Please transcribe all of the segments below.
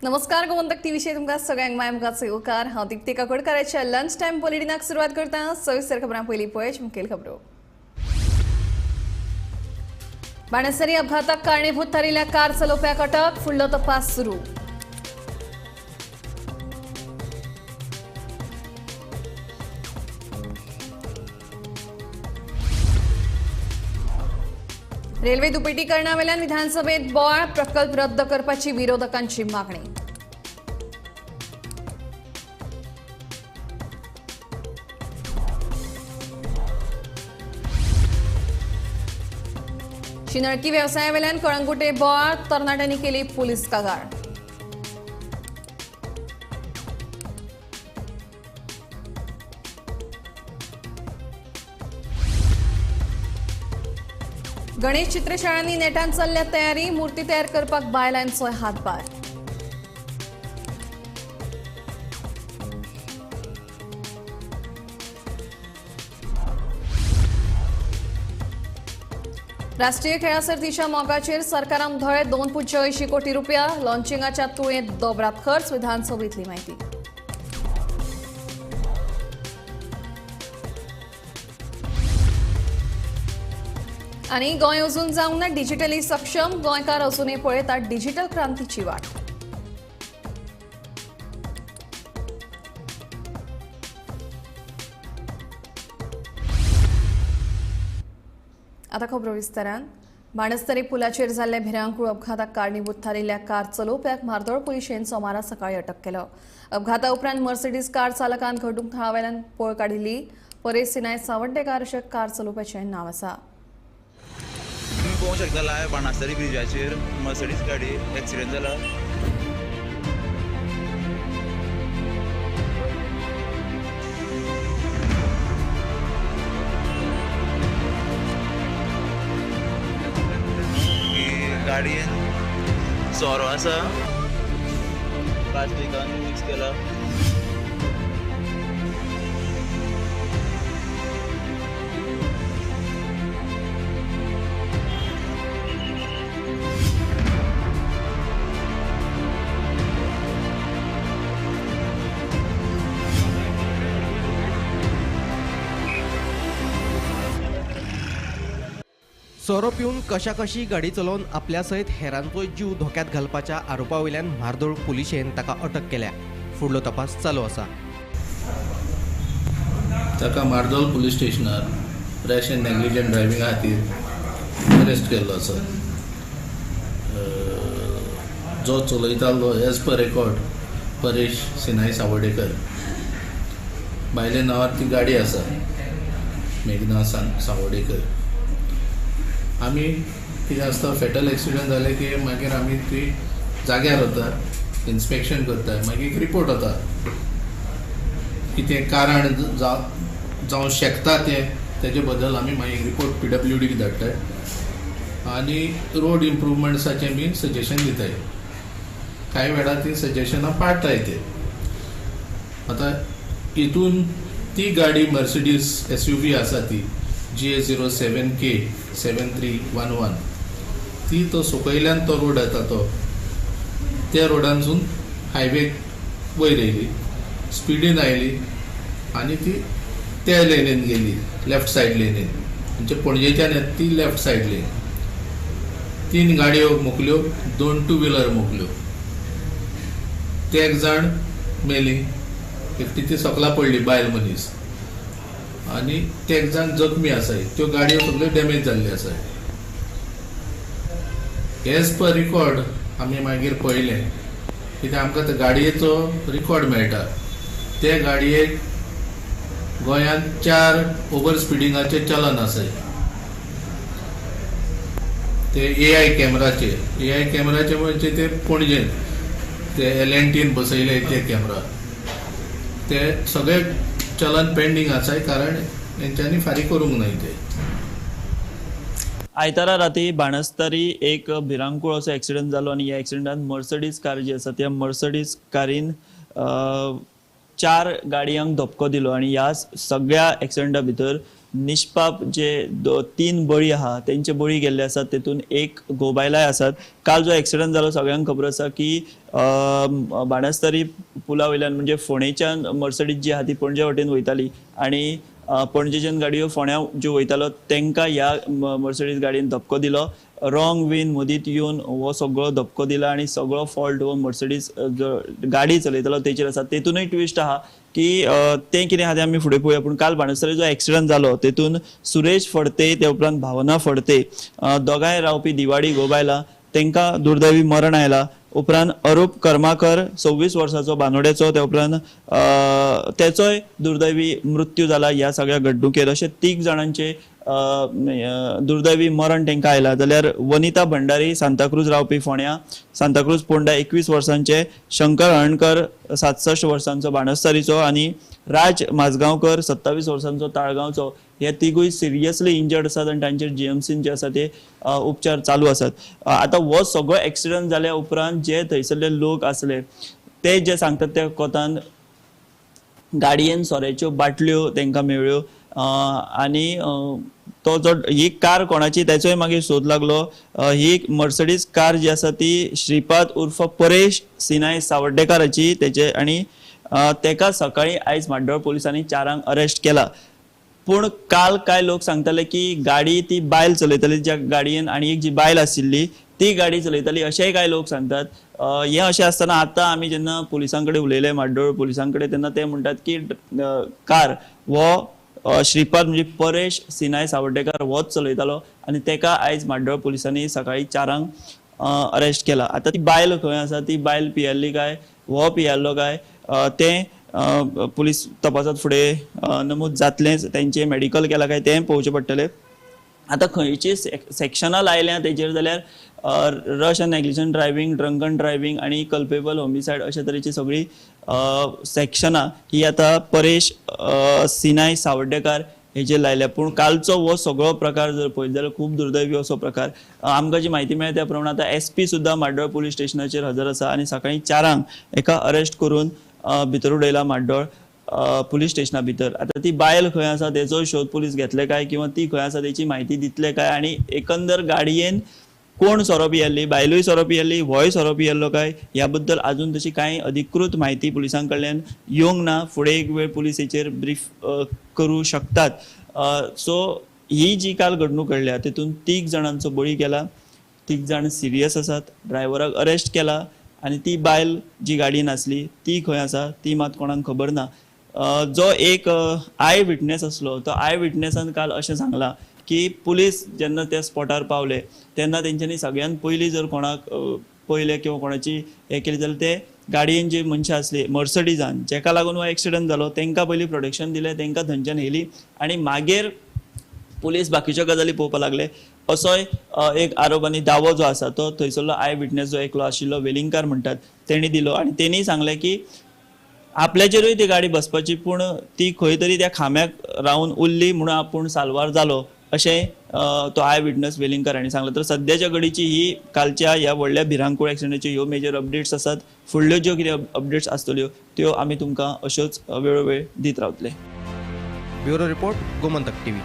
नमस्कार गोमंतक टी विषयी तुमकां सगळ्यांक मायमकाचो येवकार हांव दिप्ती काकोडकाराच्या लंच टायम बुलेटिनाक सुरवात करता सविस्तर खबरां पयलीं पळय मुखेल खबरो बाणस्तारी अपघाताक कारणीभूत थारिल्ल्या कार चलोवप्याक अटक फुडलो तपास सुरू रेल्वे दुपेटीकरणावेल्यान विधानसभेत बोवाळ प्रकल्प रद्द करपाची विरोधकांची मागणी शिनळकी व्यवसायावेल्यान कळंगुटे बोवाळ तरणाट्यांनी केली पुलीस कागाळ गणेश चित्रशाळांनी नेटान चल्ल्या तयारी मूर्ती तयार करपाक बायलांचो हातभार राष्ट्रीय खेळा सर्तीच्या मोगाचेर सरकारान धोळे 2.80 कोटी रुपया लॉन्चिंगाच्या तुळेंत दोबरात खर्च विधानसभेतली माहिती आणि गोंय अजून जावंक ना डिजिटली सक्षम गोंयकार अजूनही पळयतात डिजिटल क्रांतीची वाट आता खबरो विस्तारान बाणस्तारी पुलाचेर जाल्ल्या भिरांकूळ अपघाताक कारणीभूत थारिल्ल्या कार चलोवप्याक म्हार्दोळ पुलिशेन सोमारा सकाळी अटक केलो अपघाता उपरांत मर्सिडीज कार चालकान घडणूक पळ काडिल्ली परेश सिनाय सावंटेकार अशें कार चलोवप्याचें नांव आसा तुम्ही पळोवंक शकता लायव्ह बाणस्तारी ब्रिजाचेर मर्सिडीज गाडी एक्सिडेंट जाला गाडयेन सोरो आसा प्लास्टिकान मिक्स केला सोरो पिवन कशी गाडी चलोवन आपल्या सयत हेरांचो जीव धोक्यात घालपाच्या आरोपावयल्यान म्हार्दोळ पुलिशेन ताका अटक केल्या फुडलो तपास चालू आसा ताका म्हार्दोळ पुलीस स्टेशनार रॅश एंड नेग्लिजंट ड्रायव्हिंगा खातीर अरेस्ट केल्लो आसा जो चलयतालो एज पर रेकॉर्ड परेश सिनाय सावडेकर भायल्या नांवार ती गाडी आसा मेघना सावडेकर आमी कितें आसता फॅटल एक्सिडेंट जाले की मागीर आमी ती जाग्यार वता इन्स्पेक्शन करता मागीर एक रिपोर्ट वता कितें कारण जावं शकता तेजे बद्दल आमी मागीर रिपोर्ट PWDक धाडटात आनी रोड इम्प्रुवमेंट्साचें बी सजेशन दिताय कांय वेळार ती सजेशनां पाळटाय ते आतां हितून ती गाडी मर्सिडीज SUV आसा ती GA07K 7311 ती तो सकयल्यान तो रोड येता तो त्या रोडानसून हायवे वयर येयली स्पिडीन आयली आनी ती त्या लेनीन गेली लेफ्ट सायड लेनीन म्हणजे पणजेच्यान येता ती लेफ्ट सायड लेन 3 गाडयो मोकल्यो 2 टू व्हिलर मोकल्यो ते एक जाण मेली एकटी ती सकला पडली बायल मनीस आनी ते एक जाण जखमी आसाय त्यो गाडयो सगळ्यो डॅमेज जाल्ल्यो आसाय एज पर रिकॉर्ड आमी मागीर पळयलें कित्याक आमकां त्या गाडयेचो रिकॉर्ड मेळटा ते गाडयेक गोंयांत 4 ओवर स्पिडींगाचे चलन आसाय ते AI कॅमेराचे म्हणजे ते पणजेन ते L&Tन बसयले ते कॅमेरा ते सगळे चलन पेंडिंग आसाय कारण तेंच्यांनी फारीक करूंक नाय ते आयतारा राती बाणस्तारी एक भिरांकूळ असो एक्सिडेंट जालो आणि या एक्सिडेंटान मर्सिडीज कार जी आसा त्या मर्सिडीज कारीन 4 गाडयांक धपको दिलो आणि ह्या सगळ्या एक्सिडेंटा भितर निष्पाप जे 3 बळी आहा तेंचे बळी गेल्ले आसात तेतून एक घोबायलाय आसात. काल जो एक्सिडंट जालो सगळ्यांक खबर आसा की बाणस्तारी पुला वयल्यान म्हणजे फोंडेच्यान मर्सडीज जी आहा ती पणजे वटेन वयताली आणि पणजेच्यान गाडयो फोंड्या ज्यो वयतालो तांकां ह्या मर्सडीज गाडयेन धपको दिलो. रॉंग वेन मदींत येवन हो सगळो धपको दिला आणि सगळो फॉल्ट हो मर्सडीज गाडी चलयतालो तेचेर आसा. तेतूनय ट्विस्ट आहा की ते कितें आहा तें आमी फुडें पळोवया. पूण काल बाणस्तारी जो एक्सिडंट जालो तेतून सुरेश फडते ते उपरांत भावना फडते दोगांय रावपी दिवाडी गोबायला तांकां दुर्दैवी मरण आयला. उपरांत अरूप कर्माकर 26 वर्साचो बानोड्याचो ते उपरांत तेचोय दुर्दैवी मृत्यू जाला ह्या सगळ्या घडणुकेर. अशे 3 जाणांचे दुर्दैवी मरण तांकां आयला. जाल्यार वनिता भंडारी सांताक्रूज रावपी फोंड्या, सांताक्रूज पोंडा 21 वर्सांचे, शंकर हळणकर 67 वर्सांचो बाणस्तारीचो आणि राज माजगांवकर 27 वर्सांचो ताळगांवचो हे तिगूय सिरियसली इंजर्ड आसात आणि तांचेर जीएमसीन जे आसा ते उपचार चालू आसात. आतां हो सगळो एक्सिडंट जाल्या उपरांत जे थंयसरले लोक आसले ते जे सांगतात त्या कोतान गाडयेन सोऱ्याच्यो बाटल्यो तांकां मेळ्ळ्यो आणि तो जो ही कार कोणाची ताचोय मागीर सोद लागलो. ही मर्सडीज कार जी आसा ती श्रीपाद उर्फ परेश सिनाय सावड्डेकाराची तेचे आणि तेका सकाळी आयज म्हाड्डोळ पुलिसांनी 4 अरेस्ट केला. पूण काल काय लोक सांगताले की गाडी ती बायल चलयताली ज्या गाडयेन आणि एक जी बायल आशिल्ली ती गाडी चलयताली अशेंय काय लोक सांगतात. हे अशें आसतना आतां आमी जेन्ना पुलिसां कडेन उलयले म्हाड्डोळ पुलिसां कडेन तेन्ना ते म्हणटात की कार हो श्रीपाद म्हणजे परेश सिनाय सावड्डेकार होच चलयतालो आणि तेका आयज म्हाड्डोळ पुलिसांनी सकाळी 4 अरेस्ट केला. आतां ती बायल खंय आसा, ती बायल पियेल्ली काय हो पियेल्लो काय तें पुलीस तपासात फुडें नमूद जातलेंच. तेंचे मेडिकल केला काय तें पळोवचें पडटलें. आतां खंयची सेक्शनां लायल्या तेजेर जाल्यार rash and negligent driving, drunken driving आणि कल्पेबल होमिसायड अशा तरेची सगळी सेक्शनां ही आतां परेश सिनाय सावड्डेकार हेजेर लायल्या. पूण कालचो हो सगळो प्रकार जर पळयत जाल्यार खूब दुर्दैवी असो प्रकार. आमकां जी म्हायती मेळ्ळ्या त्या प्रमाणे आतां SP सुद्दां म्हाड्डोळ पुलीस स्टेशनाचेर हजर आसा आणि सकाळी 4 एका अरेस्ट करून भितर उडयला म्हाड्डोळ पुलीस स्टेशना भितर. आतां ती बायल खंय आसा तेचो शोध पुलीस घेतले काय किंवा ती खंय आसा तेची म्हायती दितले काय आणि एकंदर गाडयेन कोण सोरो पियेल्ली, बायलूय सोरो पियेल्ली, होय सोरो पियेल्लो काय ह्या बद्दल अजून तशी कांय अधिकृत म्हायती पुलिसां कडल्यान येवंक ना. फुडें एक वेळ पुलीस हेचेर ब्रीफ करूं शकतात. सो ही जी काल घडणूक घडल्या तितून 3 जाणांचो बळी गेला. 3 जाण सिरियस आसात. ड्रायव्हराक अरेस्ट केला आणि ती बायल जी गाडयेन आसली ती खंय आसा ती मात कोणाक खबर ना. जो एक आय विटनेस आसलो तो आय विटनेसान काल अशें सांगलां की पुलीस जेन्ना त्या स्पॉटार पावले तेन्ना तेंच्यांनी सगळ्यात पयलीं जर कोणाक पयले किंवा कोणाची हे केली जाल्यार ते गाडयेन जी मनशां आसली मर्सडीजान जेका लागून हो एक्सिडंट जालो तांकां पयलीं प्रोटेक्शन दिलें, तांकां थंयच्यान येयली आणि मागीर पुलीस बाकीच्यो गजाली पळोवपाक लागले. असोय एक आरोप आनी दावो जो आसा तो थंयसरलो आय विटनेस जो एकलो आशिल्लो वेलिंगकार म्हणटात तेणी दिलो आणि तेणी सांगलें की आपल्याचेरूय ती गाडी बसपाची पूण ती खंय तरी त्या खांब्याक रावन उरली म्हणून आपूण साल्वार जालो अशें तो आय विटनेस वेलिंगकर हांणी सांगलें. तर सद्याच्या घडीची ही कालच्या ह्या व्हडल्या भिरांकूळ एक्सिडंटाच्यो ह्यो मेजर अपडेट्स आसात. फुडल्यो ज्यो कितें अपडेट्स आसतल्यो त्यो आमी तुमकां अश्योच वेळोवेळ दीत रावतले. Bureau report, Gomantak TV.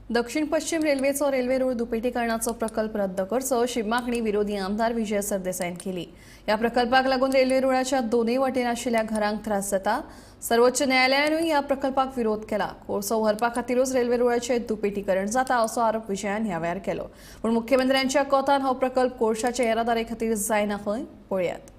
दक्षिण पश्चिम रेल्वेचो रेल्वे रूळ दुपेटीकरणाचो प्रकल्प रद्द करचो अशी मागणी विरोधी आमदार विजय सरदेसाईन केली. या प्रकल्पाक लागून रेल्वे रुळाच्या दोनूय वटेन आशिल्ल्या घरांक त्रास जाता. सर्वोच्च न्यायालयानूय ह्या प्रकल्पाक विरोध केला. कोळसो व्हरपा खातीरूच रेल्वे रुळाचें दुपेटीकरण जाता असो आरोप विजयान ह्या वेळार केलो. पूण मुख्यमंत्र्यांच्या कोतान हो प्रकल्प कोळशाच्या येरादारी खातीर जायना खंय पळयात.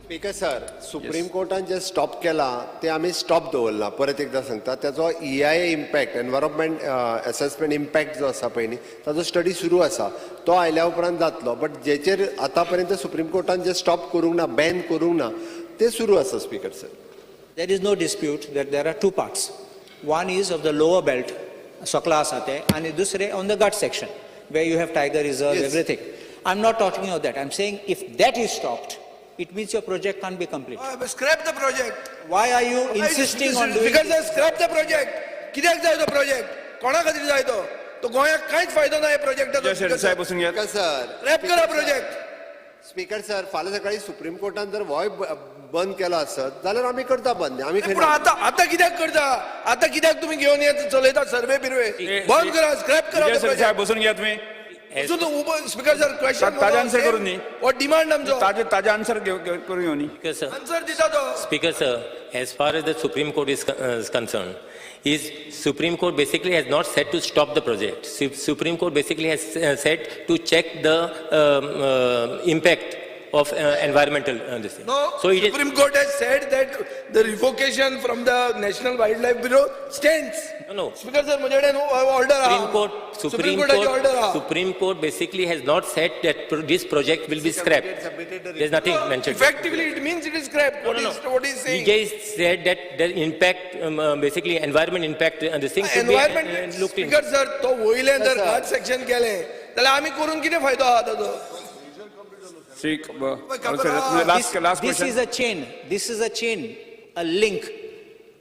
स्पीकर सर, सुप्रीम कोर्टान जे स्टॉप केला ते आम्ही स्टॉप दवरला. परत एकदा सांगता त्याचो EIA impact, environment assessment impact जो आसा पळय न्ही ताचो स्टडी सुरू आसा. तो आयल्या उपरांत जातलो. बट जेचेर आतां पर्यंत सुप्रीम कोर्टान जे स्टॉप करूंक ना, बॅन करूंक ना ते सुरू आसा. Speaker sir, There is no dispute that there are 2 parts. One is of the lower belt, Sakla Asate, and dusre on the gut section, where you have tiger reserve, Yes. everything. I'm not talking about that. I'm saying if that is stopped, it means your project can't be complete. Scrap the project. Why are you insisting on doing Because scrap the project. कित्याक जाय तो project? कोणा खातीर जाय तो? तो गोंयाक कांयच फायदो ना या प्रोजेक्टाचो. स्पीकर सर, रॅप करा प्रोजेक्ट. स्पीकर सर फाल्यां सकाळी सुप्रीम कोर्टान जर होय बंद केलो आसत जाल्यार आमी करता बंद आमी पूण आता कित्याक करता आता कित्याक तुम्ही घेऊन येत चलयता सर्वे बिर्वे बंद करा स्क्रॅप करा बसून घ्या तुम्ही स्पीकर सर क्वेश्चन ताजे आन्सर करून न्ही व्हॉट डिमांड आमचो ताजे आन्सर करून घेवन न्ही आन्सर दिता तो Speaker sir, as far as the Supreme Court is concerned, Supreme Court basically has not said to stop the project. Supreme Court basically has said to check the impact of environmental this thing. No, So it is, Supreme Court has said that the revocation from the National Wildlife Bureau stands. no. Speaker sir, मुझे order Supreme Court basically has not said that this project will be scrapped. There's nothing mentioned. Effectively, it means it is scrapped. What is He saying? just said that the impact, basically environment impact, and this thing should be Environment. looked into. Speaker sir, तो वयले जर घाट section केले जाल्यार आमी करून कितें फायदो आहा ताजो last This question is a chain. This is a chain, a link.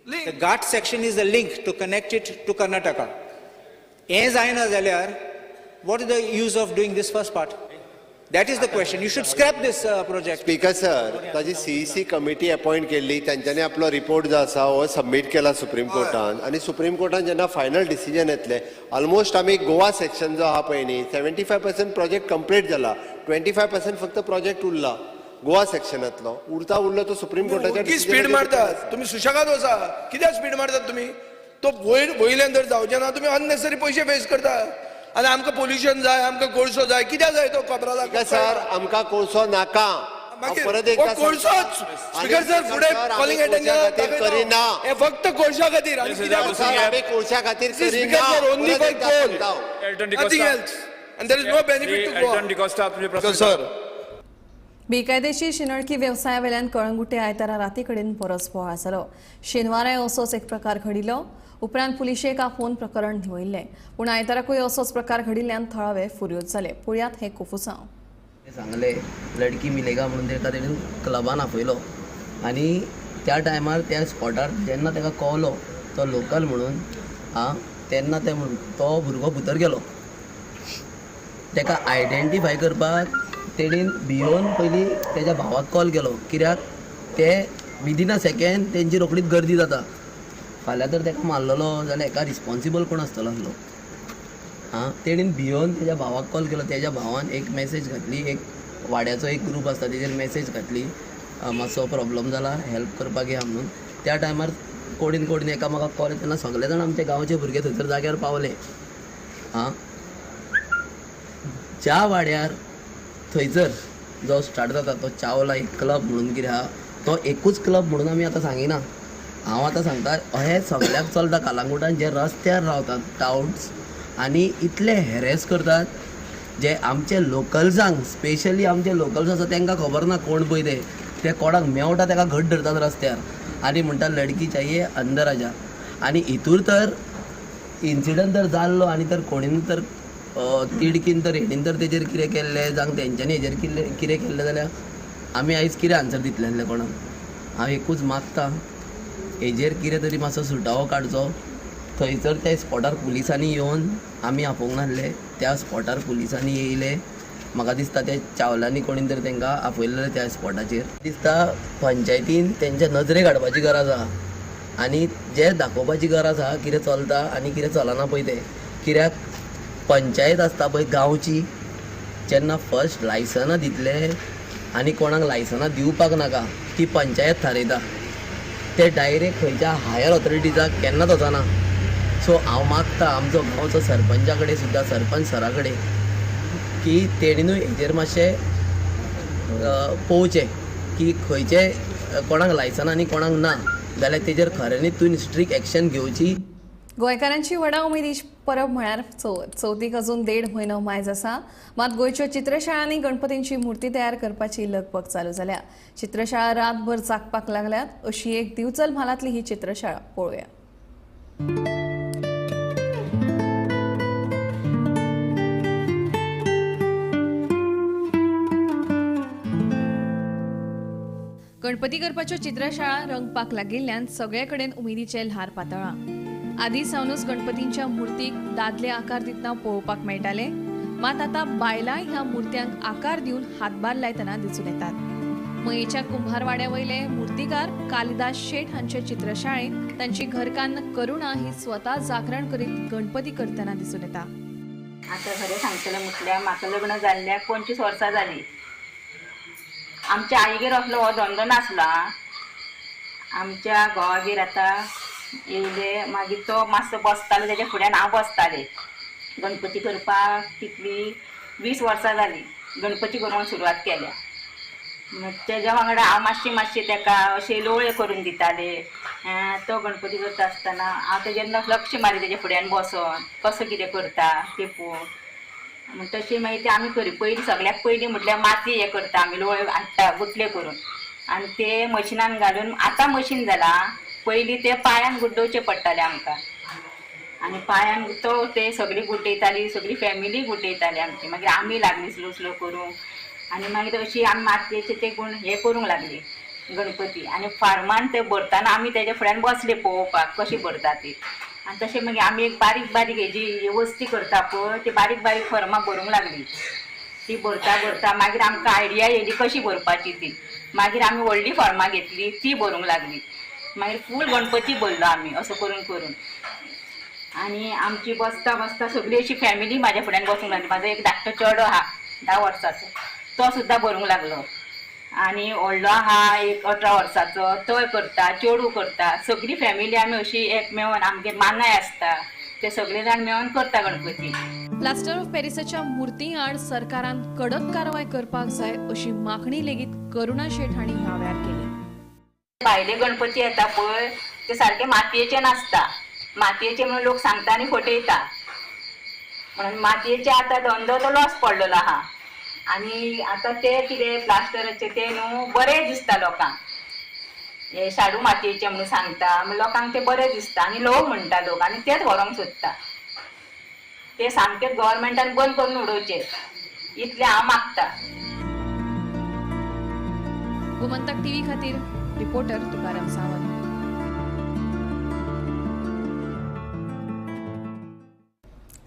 The Ghat section is a link to connect it to Karnataka. As जायना जाल्यार, what is the use of doing this first part? That is the question. You should scrap this project. Speaker sir ताजी CEC committee appoint केल्ली तांच्यांनी आपलो report जो आसा हो submit केला सुप्रीम कोर्टान आनी सुप्रीम कोर्टान जेन्ना फायनल डिसिजन येतले ऑलमोस्ट आमी गोवा सेक्शन जो आहा पळय न्ही 75% प्रोजेक्ट कंप्लीट जाला 25% फक्त प्रोजेक्ट उरला गोवा सेक्शनातलो उरलो तो सुप्रीम कोर्टाच्या की स्पीड मारतात तुम्ही सुशेगाद वसा कित्याक स्पीड मारतात तुम्ही तो वयल्यान जर जावचे ना तुम्ही अननेसरी पैसे वेस्ट करता आनी आमकां पोल्युशन जाय आमकां कोळसो जाय कित्याक जाय तो कबराला सर आमकां कोळसो नाका परत एकदा कोळसोच स्पीकर सर फुडें कॉलिंग अटेंशन करिना हे फक्त कोळशा खातीर आनी कित्याक आमी कोळशा खातीर speaker sir only for coal Elton nothing else and there is no benefit to Elton D'Costa तुमचे प्रश्न सर बेकायदेशीर शिनळकी व्यवसायावेल्यान कळंगुटे आयतारा राती कडेन परस बोवाळ जालो शेनवारा असोच एक प्रकार घडिल्लो उपरांत पुलिशेक आफोवन प्रकरण निवयल्लें पूण आयताराकूय असोच प्रकार घडिल्ल्यान थळावे फुर्योज जाले पळयात हे कुफुसांव सांगले लडकी मिलेगा म्हणून ताका तेणेन क्लबान आपयलो आनी त्या टायमार त्या स्पॉटार जेन्ना ताका कळलो तो लोकल म्हणून तेन्ना तो भुरगो भितर गेलो ताका आयडेंटिफाय करपाक तेणेन भियोन पयलीं तेज्या भावाक कॉल केलो कित्याक ते विदीन अ सेकेंड तेंची रोखडीच गर्दी जाता फाल्यां जर ताका मारलेलो जाल्यार हेका रिस्पॉन्सिबल कोण आसतलो आसलो तेणेन भियोन तेज्या भावाक कॉल केलो तेज्या भावान एक मॅसेज घातली एक वाड्याचो एक ग्रूप आसता तेजेर मॅसेज घातली मातसो प्रॉब्लम जाला हेल्प करपाक या म्हणून त्या टायमार कोडीन एकामेकाक कॉल तेन्ना सगळे जाण आमचे गांवचे भुरगे थंयसर जाग्यार पावले ज्या वाड्यार थंयसर जो स्टार्ट जाता तो चावला एक क्लब म्हणून कितें आहा तो एकूच क्लब म्हणून आमी आतां सांगिना हांव आतां सांगता अहें सगळ्याक चलता कालांगुटान जे रस्त्यार रावतात टाउट्स आनी इतले हेरेस करतात जे आमचे लोकल्सांक स्पेशली आमचे लोकल्स आसा तांकां खबर ना कोण पळय ते कोणाक मेवटा ताका घट धरतात रस्त्यार आनी म्हणटा लडकी चाहिए अंदर आजा आनी हितूर तर इन्सिडंट तर जाल्लो आनी तर कोणीन तर तिडकीन तर हेणीन तर तेजेर कितें केल्लें जावं तेंच्यांनी हेजेर कितें केल्लें जाल्यार आमी आयज कितें आन्सर दितले आसले कोणाक हांव एकूच मागता हेजेर कितें तरी मातसो सुटावो काडचो थंयसर त्या स्पॉटार पुलिसांनी येवन आमी आपोवंक नासले त्या स्पॉटार पुलिसांनी येयले म्हाका दिसता त्या चावलांनी कोणी तरी तांकां आपयलेले त्या स्पॉटाचेर दिसता पंचायतीन तेंच्या नजरेक हाडपाची गरज आहा आनी जे दाखोवपाची गरज आहा कितें चलता आनी कितें चलना पळय तें कित्याक पंचायत आसता पळय गांवची जेन्ना फर्स्ट लायसनां दितले आनी कोणाक लायसनां दिवपाक नाका ती पंचायत थारयता ते डायरेक्ट खंयच्या हायर ऑथॉरिटीजाक केन्नाच वचना सो हांव मागता आमचो गांवचो सरपंचा कडेन सुद्दां सरपंच सरा कडेन की तेणीनूय हेजेर मातशें पळोवचें की खंयचे कोणाक लायसनां आनी कोणाक ना जाल्यार तेजेर खऱ्यांनीच स्ट्रिक्ट एक्शन घेवची गोंयकारांची व्हडा उमेदीची परब म्हळ्यार चवथीक अजून 1.5 म्हयनो मायज आसा मात गोंयच्यो चित्रशाळांनी गणपतींची मुर्ती तयार करपाची लगबग चालू जाल्या चित्रशाळा रातभर जागपाक लागल्यात अशी एक दिवचल म्हालांतली ही चित्रशाळा पळोवया गणपती करपाच्यो चित्रशाळा रंगपाक लागिल्ल्यान सगळे कडेन उमेदीचे ल्हार पातळ्ळां आदी सावनूच गणपतींच्या मुर्तीक दादले आकार दितना पळोवपाक मेळटाले मात आता बायलां ह्या मुर्त्यांक आकार दिवन हातभार लायतना दिसून येतात. मयेच्या कुंभारवाड्या वयले मुर्तीकार कालिदास शेठ हांचे चित्रशाळेत तांची घरकान्न करुणा ही स्वता जागरण करीत गणपती करतना दिसून येता. आता खरें सांगतलें म्हटल्यार म्हाका लग्न जाल्ल्याक 25 वर्सां जालीं. आमच्या आईगेर असलो हो धंदो नासलो. आमच्या घोवागेर आतां येयले मागीर तो मातसो बसतालो तेज्या फुड्यान हांव बसतालें. गणपती करपाक कितली 20 वर्सां जालीं गणपती करूंक सुरवात केल्या. तेज्या वांगडा हांव मातशी तेका अशें लोळ्यो करून दिताले. तो गणपती करता आसतना हांव तेजेर लक्ष मारी तेजे फुड्यान बसोन कसो कितें करता तें पळोवन तशें मागीर तें आमी करी. पयलीं सगळ्याक पयलीं म्हटल्यार माती हें करता आमी लोळ्यो हाडटा गुटले करून आनी ते मशिनान घालून आतां मशीन जालां. पयलीं ते पांयान गुड्डोवचें पडटालें आमकां आनी पांयान तो ते सगळी गुड्डयताली सगळी फॅमिली गुड्डयताली आमची. मागीर आमी लागली स्लो स्लो करूंक आनी मागीर अशी आमी मातयेचे ते गुण हे करूंक लागली गणपती. आनी फार्मान ते भरतना आमी तेज्या फुड्यान बसले पळोवपाक कशी भरता ती. आनी तशें मागीर आमी एक बारीक बारीक हेजी वस्ती करता पळय ती बारीक बारीक फर्मां भरूंक लागली. ती भरता मागीर आमकां आयडिया येयली कशी भरपाची ती. मागीर आमी व्हडली फर्मां घेतली ती भरूंक लागली. मागीर फूल गणपती भरलो आमी असो करून करून. आनी आमची बसता बसता सगळी अशी फॅमिली म्हाज्या फुड्यान बसूंक लागली. म्हाजो एक धाकटो चेडो आहा 10 वर्साचो तो सुद्दां भरूंक लागलो. आनी व्हडलो आहा एक 18 वर्साचो तोय करता चेडू करता. सगळी फॅमिली आमी अशी एक मेळोन आमगेर मानाय आसता ते सगळे जाण मेळोन करता गणपती. प्लास्टर ऑफ पॅरिसाच्या मुर्ती आड सरकारान कडक कारवाय करपाक जाय अशी मागणी लेगीत करुणा शेठ हांणी ह्या वेळार केली. भायले गणपती येता पळय ते सारके मातयेचे नासता. मातयेचे म्हणून लोक सांगता आनी फटयता म्हणून मातयेचे आतां धंदो तो लॉस पडलेलो आहा. आनी आतां ते कितें प्लास्टराचे ते न्हू बरें दिसता लोकांक. हे शाडू मातयेचे म्हणून सांगता लोकांक ते बरें दिसता आनी लोक म्हणटा लोक आनी तेच व्हरोंक सोदता. ते सामकेच गव्हर्मेंटान बंद करून उडोवचे इतलें हांव मागता. गोमंतक टीव्ही खातीर रिपोर्टर तुकाराम सावंत.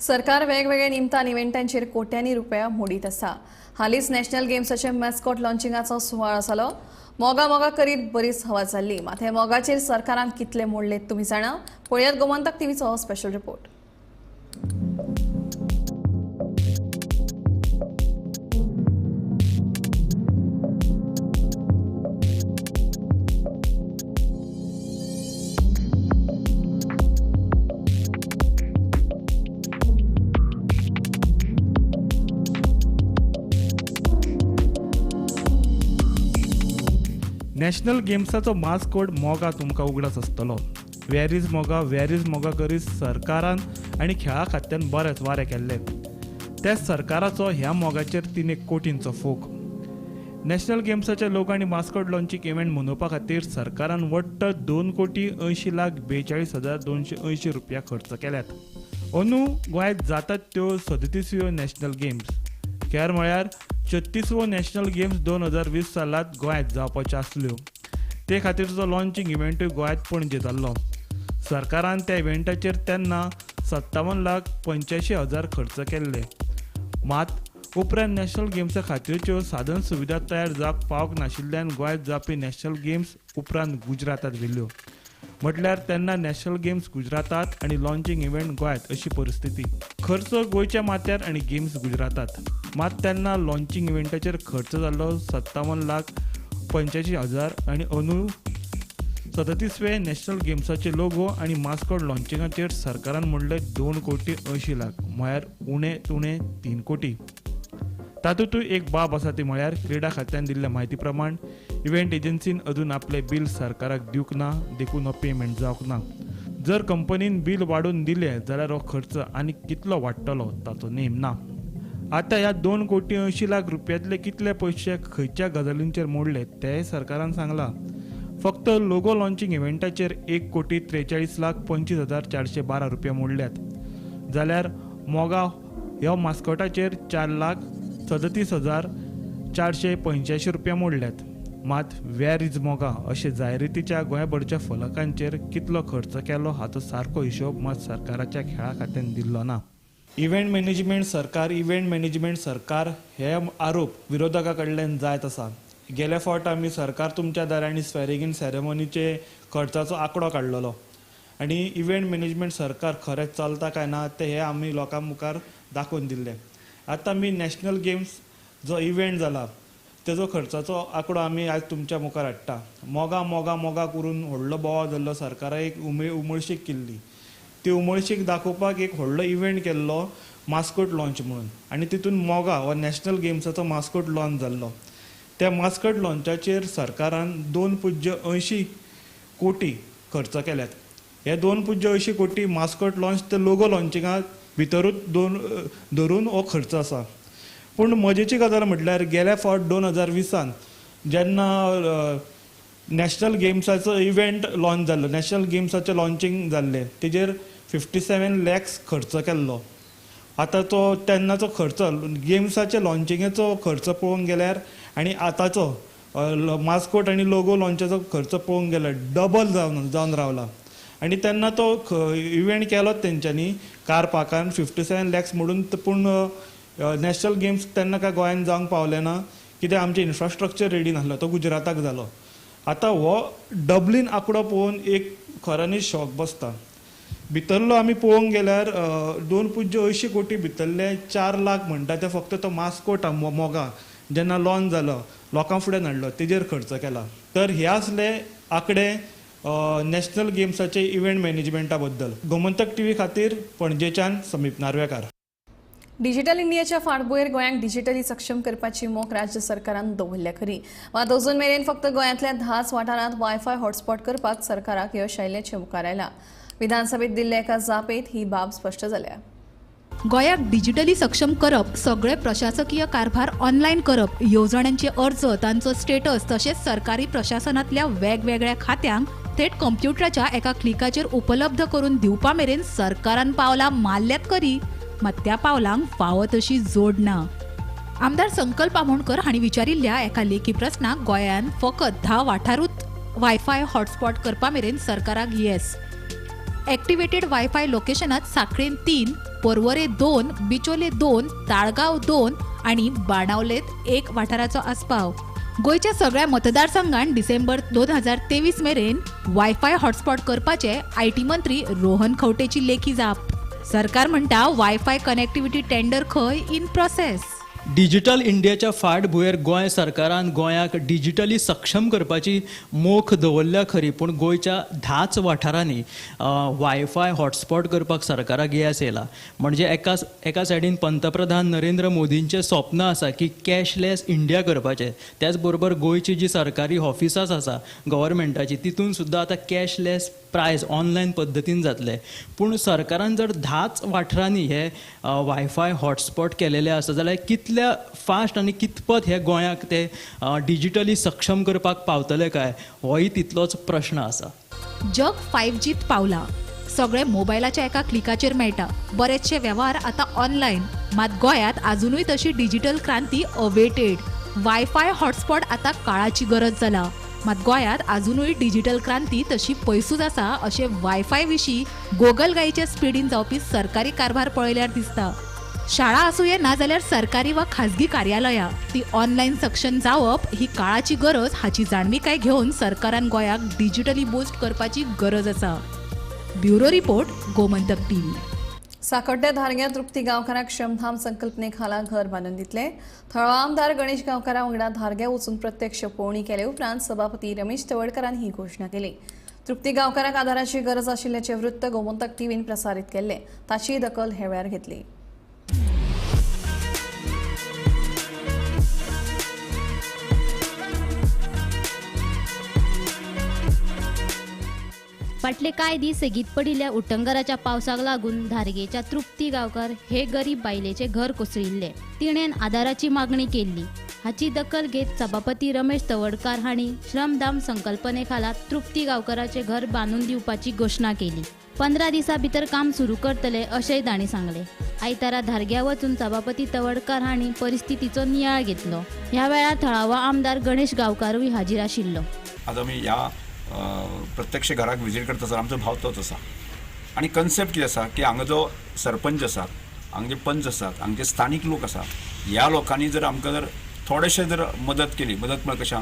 सरकार वेगवेगळ्या निमतान इव्हेंटांचेर कोट्यांनी रुपया मोडीत आसा. हालींच नॅशनल गेम्साचे मॅस्कॉट लॉन्चिंगाचो सुवाळो जालो. मोगा करीत बरीच हवा जाल्ली. मात हे मोगाचेर सरकारान कितले मोडलेत तुमी जाणा. पळयात गोमंतक टीव्हीचो स्पेशल रिपोर्ट. नॅशनल गेम्साचो मास्कोट मोगा तुमकां उगडास आसतलो. वेर इज मोगा करीत सरकारान आनी खेळा खात्यान बरेच वारे केल्ले. त्या सरकाराचो ह्या मोगाचेर 3 कोटींचो फोग. नॅशनल गेम्साचे लोक आनी मास्कोट लॉन्चिंग इव्हेंट मनोवपा खातीर सरकारान वट्ट 2,80,42,280 रुपया खर्च केल्यात. अंदू गोंयांत जातात त्यो 37व्यो नॅशनल गेम्स. खेर म्हळ्यार 36वो नॅशनल गेम्स 2020 सालांत गोंयांत जावपाच्यो आसल्यो. ते खातीरचो लॉन्चिंग इव्हेंटूय गोंयांत पणजे जाल्लो. सरकारान त्या इव्हेंटाचेर तेन्ना 57,85,000 खर्च केल्ले. मात उपरांत नॅशनल गेम्सा खातीरच्यो साधन सुविधा तयार जावंक पावंक नाशिल्ल्यान गोंयांत जावपी नॅशनल गेम्स उपरांत गुजरातांत व्हेल्ल्यो. म्हटल्यार तेन्ना नॅशनल गेम्स गुजरातांत आनी लॉन्चिंग इव्हेंट गोंयांत अशी परिस्थिती. खर्च गोंयच्या माथ्यार आनी गेम्स गुजरातांत. मात तेन्ना लॉन्चिंग इव्हेंटाचेर खर्च जाल्लो 57,85,000 आनी अंदू 37व्या नॅशनल गेम्साचे लोगो आनी मास्कॉट लॉन्चिंगाचेर सरकारान मोडले 2,80,00,000 म्हळ्यार उणे 3 कोटी. तातूंतूय एक बाब आसा ती म्हळ्यार क्रीडा खात्यान दिल्ल्या म्हायती प्रमाण इव्हेंट एजन्सीन अजून आपले बील सरकाराक दिवंक ना, देखून हो पेमेंट जावंक ना. जर कंपनीन बील वाडोवन दिलें जाल्यार हो खर्च आनी कितलो वाडटलो ताचो नेम ना. आतां ह्या 2,80,00,000 रुपयांतले कितले पयशे खंयच्या गजालींचेर मोडले तेंय सरकारान सांगलां. फक्त लोगो लॉन्चिंग इव्हेंटाचेर 1,43,25,412 रुपया मोडल्यात. जाल्यार मोगा ह्या मास्कोटाचेर 4,37,485 रुपया मोडल्यात. मात वेर इज मोगा अशे जायरातीच्या गोंयभरच्या फलकांचेर कितलो खर्च केलो हाचो सारको हिशोब मात सरकाराच्या खेळा खात्यान दिल्लो ना. इव्हेंट मॅनेजमेंट सरकार हे आरोप विरोधका कडल्यान जायत आसा. गेल्या फावट आमी सरकार तुमच्या दारांनी स्वेरिंग सेरेमनीचे खर्चाचो आंकडो काडलेलो आनी इव्हेंट मॅनेजमेंट सरकार खरेंच चलता काय ना ते हे आमी लोकां मुखार दाखोवन दिल्ले. आतां आमी नॅशनल गेम्स जो इव्हेंट जाला तेजो खर्चाचो आंकडो आमी आज तुमच्या मुखार हाडटा. मोगा करून व्हडलो बोवाळ जाल्लो सरकारान एक उमळशीक केल्ली. ती उमळशीक दाखोवपाक एक व्हडलो इव्हेंट केल्लो मास्कोट लॉन्च म्हणून आनी तितून मोगा हो नॅशनल गेम्साचो मास्कोट लॉन्च जाल्लो. त्या मास्कोट लॉन्चाचेर सरकारान 2.80 कोटी खर्च केल्यात. हे 2.80 कोटी मास्कोट लॉन्च ते लोगो लॉन्चिंगा भितरूच धरून हो खर्च आसा. पूण मजेची गजाल म्हटल्यार गेल्या फावट 2020 जेन्ना नॅशनल गेम्साचो इव्हेंट लॉन्च जाल्लो, नॅशनल गेम्साचें लॉन्चिंग जाल्लें, तेजेर 57 lakhs खर्च केल्लो. आतां तो तेन्नाचो खर्च गेम्साच्या लॉन्चिंगेचो खर्च पळोवंक गेल्यार आनी आतांचो मास्कोट आनी लोगो लॉन्चाचो खर्च पळोवंक गेल्यार डबल जावन रावला. आनी तेन्ना तो इव्हेंट केलोच तेंच्यांनी कार पार्कान 57 lakhs म्हणून. पूण नॅशनल गेम्स तेन्ना काय गोंयांत जावंक पावले ना कित्याक आमचें इन्फ्रास्ट्रक्चर रेडी नासलो, तो गुजराताक जालो. आतां हो डबलीन आंकडो पळोवन एक खऱ्यांनीच शॉक बसता. भितरलो आमी पळोवंक गेल्यार 2.80 कोटी भितरले 4 लाख म्हणटा ते फक्त तो मास्कोट मोगा जेन्ना लॉन्च जालो लोकां फुडें हाडलो तेजेर खर्च केला. तर हे आसले आंकडे नॅशनल गेम्साचे इव्हेंट मॅनेजमेंटा बद्दल. गोमंतक टीव्ही खातीर पणजेच्यान समीप नार्वेकार. डिजिटल इंडियाच्या फाटभुंयेर गोंयांक डिजिटली सक्षम करपाची मोख राज्य सरकारान दवरल्या खरी, मात अजून मेरेन फक्त गोंयांतल्या 10 वाठारांत वायफाय हॉटस्पॉट करपाक सरकाराक यश आयिल्ल्याचें मुखार आयलां. विधानसभेत दिल्ल्या एका जापेत ही बाब स्पश्ट जाल्या. गोंयाक डिजिटली सक्षम करप, सगळे प्रशासकीय कारभार ऑनलायन करप, येवजण्यांचे अर्ज, तांचो स्टेटस तशेंच सरकारी प्रशासनातल्या वेगवेगळ्या खात्यांक थेट कंप्युटराच्या एका क्लिकाचेर उपलब्ध करून दिवपा मेरेन सरकारान पावलां मारल्यात खरी, मात त्या पावलांक फावो तशी जोड ना. आमदार संकल्प आमोणकर हांणी विचारिल्ल्या एका लेखी प्रस्नाक गोंयांत फकत 10 वाठारूच वायफाय हॉटस्पॉट करपा मेरेन सरकाराक येस. एक्टिवेटेड वायफाय लोकेशनात सांखळेन 3, पर्वरे 2, बिचोले 2, ताळगांव 2 आनी बाणावलेत 1 वाठाराचो आस्पाव. गोंयच्या सगळ्या मतदारसंघांत डिसेंबर 2023 मेरेन वायफाय हॉटस्पॉट करपाचे आयटी मंत्री रोहन खंवटेची लेखी जाप. सरकार म्हणटा वायफाय कनेक्टिव्हिटी टेंडर खंय इन प्रोसेस. डिजिटल इंडियाच्या फाटभुंयेर गोंय सरकारान गोंयाक डिजिटली सक्षम करपाची मोख दवरल्या खरी, पूण गोंयच्या 10 वाठारांनी वायफाय हॉटस्पॉट करपाक सरकाराक येस येयला. म्हणजे एका सायडीन पंतप्रधान नरेंद्र मोदींचें स्वप्न आसा की कॅशलेस इंडिया करपाचें. त्याच बरोबर गोंयची जी सरकारी ऑफिसां आसा गव्हर्मेंटाची तितून सुद्दां आतां कॅशलेस प्रायस ऑनलायन पद्दतीन जातले. पूण सरकारान जर 10 वाठारांनी हे वायफाय हॉटस्पॉट केलेले आसा जाल्यार कितल्या फास्ट आनी कितपत हे गोंयाक ते डिजिटली सक्षम करपाक पावतले काय होय तितलोच प्रश्न आसा. जग 5Gत पावला, सगळे मोबायलाच्या एका क्लिकाचेर मेळटा. बरेचशे व्यवहार आतां ऑनलायन, मात गोंयांत अजुनूय तशी डिजिटल क्रांती अवेटेड. वायफाय हॉटस्पॉट आतां काळाची गरज जाला, मात गोंयांत अजुनूय डिजिटल क्रांती तशी पयसूच आसा अशें वायफाय विशीं गोगल गायच्या स्पिडीन जावपी सरकारी कारभार पळयल्यार दिसता. शाळा आसूं ना जाल्यार सरकारी वा खाजगी कार्यालयां ती ऑनलायन सक्षम जावप ही काळाची गरज हाची जाणविकाय घेवन सरकारान गोंयाक डिजिटली बूस्ट करपाची गरज आसा. Bureau report, Gomantak TV. साखड्ड्या धारग्या तृप्ती गांवकारांक श्रमधाम संकल्पने खाला घर बांदून दितले. थळाव आमदार गणेश गांवकारा वांगडा धारग्या वचून प्रत्यक्ष पळोवणी केले उपरांत सभापती रमेश तवडकरान ही घोशणा केली. तृप्ती गांवकारांक आदाराची गरज आशिल्ल्याचे वृत्त गोमंतक टीव्हीन प्रसारीत केल्ले, ताची दखल हे वेळार घेतली. फाटले कांय दीस सेगीत पडिल्ल्या उटंगराच्या पावसाक लागून धारगेच्या तृप्ती गांवकार हे गरीब बायलेचे घर कोसळिल्ले. तिणेन आदाराची मागणी केल्ली. हाची दखल घेत सभापती रमेश तवडकार हांणी श्रमधाम संकल्पने खाला तृप्ती गांवकाराचे घर बांदून दिवपाची घोशणा केली. 15 दिसां भितर काम सुरू करतले अशेंय तांणी सांगले. आयतारा धारग्या वचून सभापती तवडकार हांणी परिस्थितीचो नियाळ घेतलो. ह्या वेळार थळावा आमदार गणेश गांवकारूय हाजीर आशिल्लो. आज आमी ह्या प्रत्यक्ष घराक विजीट करता आसतना आमचो भाव तोच आसा. आनी कन्सेप्ट कितें आसा की हांगा जो सरपंच आसा हांगा जे पंच आसात हांगा जे स्थानीक लोक आसा ह्या लोकांनी जर आमकां जर थोडेशें जर मदत केली मदत म्हळ्यार कशा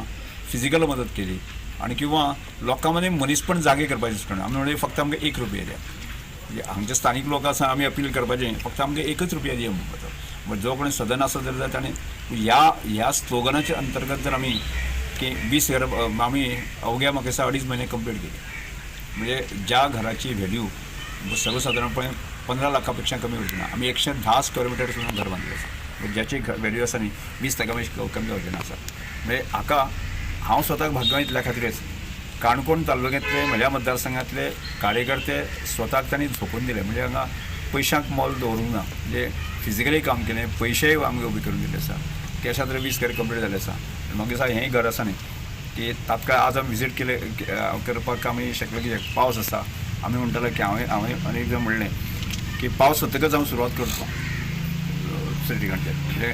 फिजिकल मदत केली आणि किंवा लोकां मदें मनीसपण जागे करपाचें दिसता आमी म्हणजे फक्त आमकां 1 रुपया द्या म्हणजे हांगचे स्थानीक लोक आसा आमी अपील करपाचें फक्त आमकां 1 रुपया दिया म्हणपाचो म्हणजे जो कोणी सदन आसा जर ताणें ह्या स्लोगनाच्या अंतर्गत जर आमी की 20 घर आमी अवघ्या म्हाका दिसता 2.5 म्हयने कंप्लीट केली म्हणजे ज्या घराची व्हॅल्यू सर्वसाधारणपणे 15 लाखापेक्षा कमी उरची ना आमी 110 स्क्वेअर मिटर सुद्दां घर बांदलें आसा म्हणजे ज्याची व्हॅल्यू आसा न्ही 20% कमी जावचें ना आसा म्हणजे हाका हांव स्वताक भाग्यवान इतल्या खातीरच काणकोण तालुक्यांतले म्हज्या मतदारसंघांतले कार्यकर्ते स्वताक तांणी झोपून दिले म्हणजे हांगा पयशांक मोल दवरूंक ना म्हणजे फिजिकली काम केलें पयशेय आमकां उबे करून दिले आसा कॅशा तर 20 घर कंप्लीट जाले आसा म्हाका दिसता हेंय घर आसा न्ही की तात्काळ आज आमी विजीट केले करपाक आमी शकले की पावस आसा आमी म्हणटाले की हांवें अनेक एकदां म्हणलें की पावस सतकच हांव सुरवात करता सिटीकांचे म्हणजे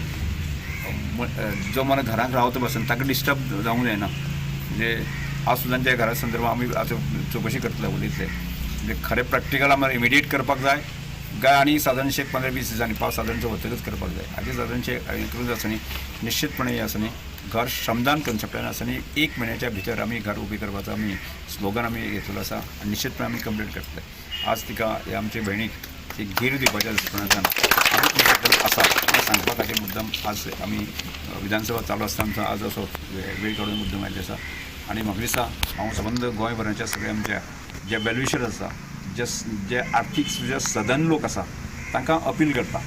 जो मला घरांत रावता बसून ताका डिस्टर्ब जावंक जायना म्हणजे हांव सुद्दां त्या घरा संदर्भात आमी आतां चवकशी करतले उलयतले म्हणजे खरें प्रॅक्टिकल आमी इमिडिएट करपाक जाय काय आनी सादारणशे 15-20 दिसांनी पावस सादारणशे वतकच करपाक जाय हाचे सादारणशे करूंक आसा न्ही निश्चितपणे हे आसा न्ही घर श्रमदान कन्सेप्टान आसा न्ही 1 म्हयन्याच्या भितर आमी घर उबी करपाचो आमी स्लोगन आमी घेतलो आसा आनी निश्चितपणे आमी कंप्लीट करतले आज तिका हे आमचे भयणीक एक धीर दिवपाच्या दृश्टिकोनांतल्यान आमी आसा सांगपा खातीर मुद्दम आज आमी विधानसभा चालू आसतना आज असो वेळ काडून मुद्दम आयिल्ले आसा आनी म्हाका दिसता हांव संबंद गोंयभराच्या सगळ्या आमच्या जे वेल्युशर आसा जे आर्थीक जे सदन लोक आसा तांकां अपील करता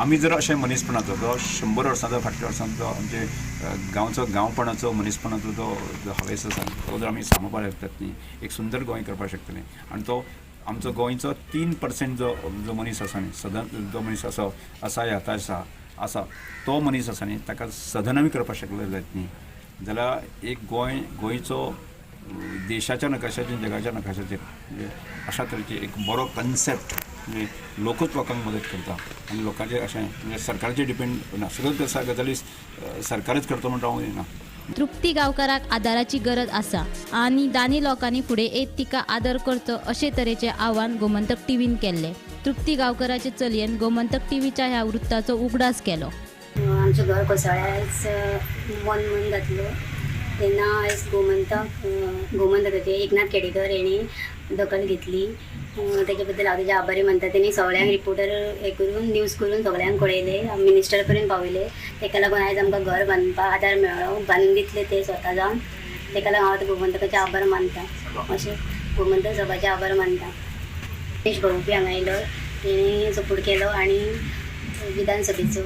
आमी जर अशें मनीसपणाचो जो 100 वर्सांचो फाटल्या वर्सांचो आमचे गांवपणाचो मनीसपणाचो जो हावेस आसा तो जर आमी सांबाळपाक लागतात न्ही एक सुंदर गोंय करपाक शकतले आनी तो आमचो गोंयचो 3% जो मनीस आसा न्ही सदन जो मनीस आसा ह्या हाता आसा तो मनीस आसा न्ही ताका सदन आमी करपाक शकले जायत न्ही जाल्यार एक गोंयचो देशाच्या नकाशाचेर जगाच्या नकाशाचेर म्हणजे अशा तरेचे एक बरो कन्सेप्ट म्हणजे लोकूच लोकांक मदत करता आनी लोकांचेर अशें म्हणजे सरकाराचेर डिपेंड ना सगळ्यो गजाली सरकारच करता म्हणटा हांव ना तृप्ती गांवकाराक आदाराची गरज आसा आनी दानी लोकांनी फुडें येत तिका आदर करचो अशे तरेचे आव्हान गोमंतक टीव्हीन केल्ले तृप्ती गांवकाराचे चलयेन गोमंतक टीव्हीच्या ह्या वृत्ताचो उगडास केलो आमचें घर कोसळ्याच 1 म्हयनो जातलो तेन्ना आयज गोमंतकाचे एकनाथ केडेकर हेणी दखल घेतली तेजे बद्दल हांव तेजे आभारी मानता तेणी सगळ्यांक रिपोर्टर हे करून न्यूज करून सगळ्यांक कळयले मिनिस्टर पर्यंत पावयले तेका लागून आयज आमकां घर बांदपाक आदार मेळ्ळो बांदून दितले ते स्वता जावन तेका लागून हांव गोमंतकाचे आभार मानता अशें गोमंतक सभाचे आभार मानता रमेश भोंवपी हांगा आयलो तेणी सपोर्ट केलो आनी विधानसभेचो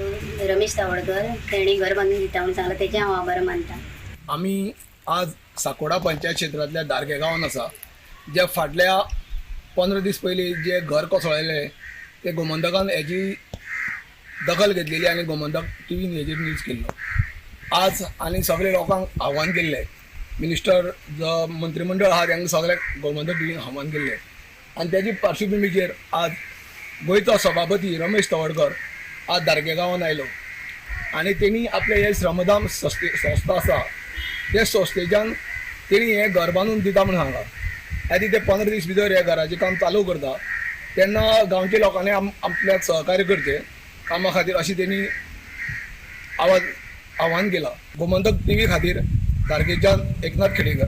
रमेश तावडकर तेणी घर बांदून दिता म्हणून सांगला तेजे हांव आभार मानता आमी आज साकोडा पंचायत क्षेत्रांतल्या दारगे गांवांत आसा जे फाटल्या 15 दीस पयलीं जे घर कोसळ्ळेले ते गोमंतकान हेजी दखल घेतलेली आनी गोमंतक टीव्हीन हेजेर न्यूज केल्लो आज आनी सगळे लोकांक आव्हान केल्लें मिनिस्टर जो मंत्रिमंडळ आहा तांकां सगळ्यांक गोमंतक टीव्हीन आव्हान केल्लें आनी तेजी पार्श्वभुमीचेर आज गोंयचो सभापती रमेश तवडकर आज दारगे गांवांत आयलो आनी तेणी आपले हे श्रमदान संस्था आसा ते संस्थेच्यान तेणी हें घर बांदून दिता म्हणून सांगला आनी ते 15 दीस भितर हे घराचें काम चालू करता तेन्ना गांवच्या लोकांनी आपल्याक सहकार्य करचें कामा खातीर अशी तेणी आव्हान केलां गोमंतक टीव्ही खातीर दारगेच्यान Eknath Khedekar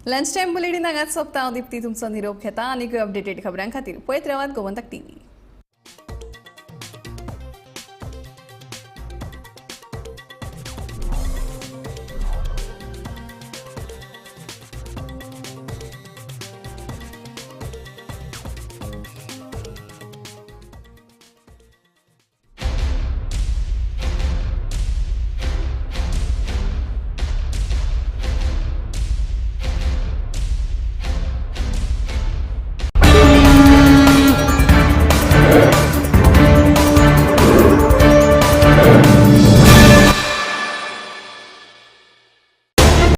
lunch time bulletin हांगाच सोंपता हांव दिप्ती तुमचो निरोप घेता आनी अपडेटेड खबरां खातीर पळयत रावात गोमंतक टीव्ही